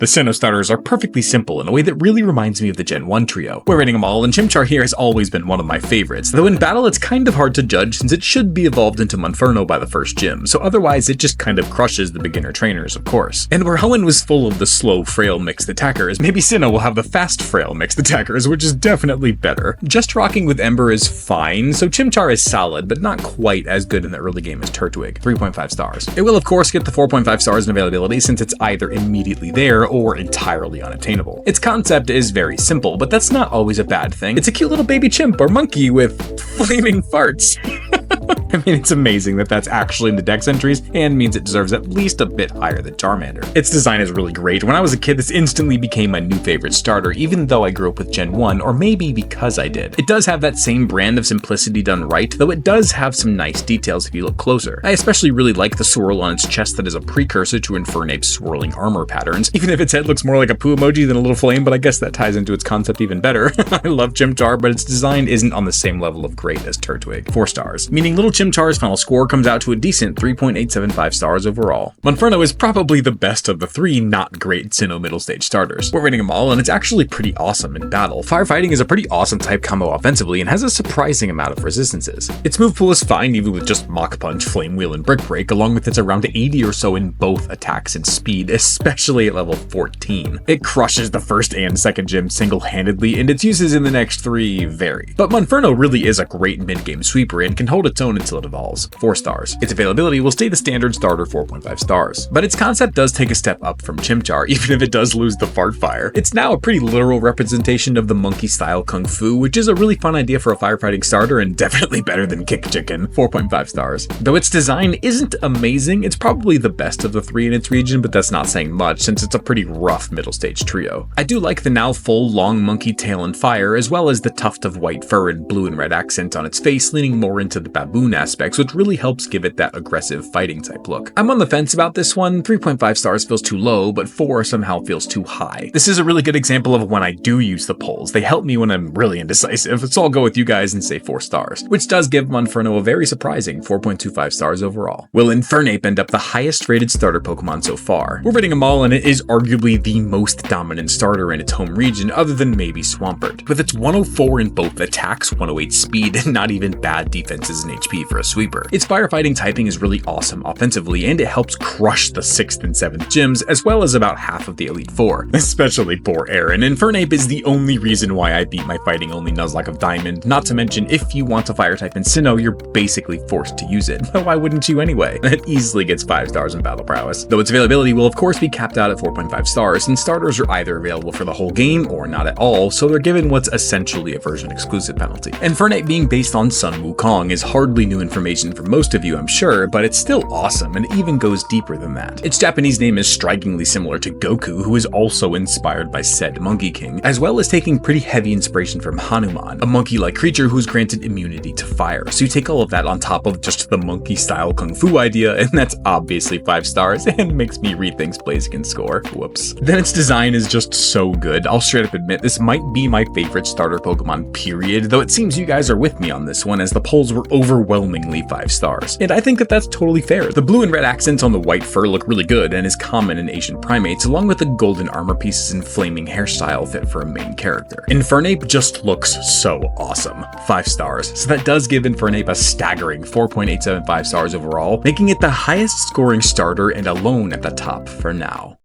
The Sinnoh starters are perfectly simple in a way that really reminds me of the Gen 1 trio. We're rating them all, and Chimchar here has always been one of my favorites, though in battle it's kind of hard to judge since it should be evolved into Monferno by the first gym, so otherwise it just kind of crushes the beginner trainers, of course. And where Hoenn was full of the slow, frail mixed attackers, maybe Sinnoh will have the fast, frail mixed attackers, which is definitely better. Just rocking with Ember is fine, so Chimchar is solid, but not quite as good in the early game as Turtwig, 3.5 stars. It will of course get the 4.5 stars in availability since it's either immediately there or entirely unattainable. Its concept is very simple, but that's not always a bad thing. It's a cute little baby chimp or monkey with flaming farts. I mean, it's amazing that that's actually in the dex entries and means it deserves at least a bit higher than Charmander. Its design is really great. When I was a kid, this instantly became my new favorite starter, even though I grew up with Gen 1, or maybe because I did. It does have that same brand of simplicity done right, though it does have some nice details if you look closer. I especially really like the swirl on its chest that is a precursor to Infernape's swirling armor patterns, even if its head looks more like a poo emoji than a little flame, but I guess that ties into its concept even better. I love Chimchar, but its design isn't on the same level of great as Turtwig, 4 stars, meaning little Chimchar's final score comes out to a decent 3.875 stars overall. Monferno is probably the best of the 3 not great Sinnoh middle stage starters. We're rating them all, and it's actually pretty awesome in battle. Firefighting is a pretty awesome type combo offensively and has a surprising amount of resistances. Its move pool is fine even with just Mach Punch, Flame Wheel, and Brick Break, along with its around 80 or so in both attacks and speed, especially at level 14. It crushes the first and second gym single-handedly, and its uses in the next 3 vary. But Monferno really is a great mid-game sweeper and can hold its own until it evolves, 4 stars. Its availability will stay the standard starter 4.5 stars. But its concept does take a step up from Chimchar, even if it does lose the fart fire. It's now a pretty literal representation of the monkey style kung fu, which is a really fun idea for a firefighting starter and definitely better than Kick Chicken, 4.5 stars. Though its design isn't amazing, it's probably the best of the 3 in its region, but that's not saying much since it's a pretty rough middle stage trio. I do like the now full long monkey tail and fire, as well as the tuft of white fur and blue and red accent on its face, leaning more into the baboon aspects, which really helps give it that aggressive fighting type look. I'm on the fence about this one. 3.5 stars feels too low, but 4 somehow feels too high. This is a really good example of when I do use the polls. They help me when I'm really indecisive, so I'll go with you guys and say 4 stars, which does give Monferno a very surprising 4.25 stars overall. Will Infernape end up the highest rated starter Pokemon so far? We're rating them all, and it is arguably the most dominant starter in its home region, other than maybe Swampert. With its 104 in both attacks, 108 speed, and not even bad defenses and HP for a sweeper. Its firefighting typing is really awesome offensively, and it helps crush the 6th and 7th gyms, as well as about half of the Elite 4, especially poor Aaron. Infernape is the only reason why I beat my fighting-only Nuzlocke of Diamond, not to mention if you want a fire type in Sinnoh, you're basically forced to use it, but why wouldn't you anyway? It easily gets 5 stars in battle prowess, though its availability will of course be capped out at 4.5 stars, and starters are either available for the whole game or not at all, so they're given what's essentially a version exclusive penalty. Infernape being based on Sun Wukong is hardly new information for most of you, I'm sure, but it's still awesome and even goes deeper than that. Its Japanese name is strikingly similar to Goku, who is also inspired by said Monkey King, as well as taking pretty heavy inspiration from Hanuman, a monkey-like creature who's granted immunity to fire. So you take all of that on top of just the monkey-style kung fu idea, and that's obviously 5 stars and makes me rethink Blaziken's score. Whoops. Then its design is just so good. I'll straight up admit this might be my favorite starter Pokemon, period, though it seems you guys are with me on this one as the polls were overwhelmingly 5 stars. And I think that that's totally fair. The blue and red accents on the white fur look really good and is common in Asian primates, along with the golden armor pieces and flaming hairstyle fit for a main character. Infernape just looks so awesome. 5 stars. So that does give Infernape a staggering 4.875 stars overall, making it the highest scoring starter and alone at the top for now.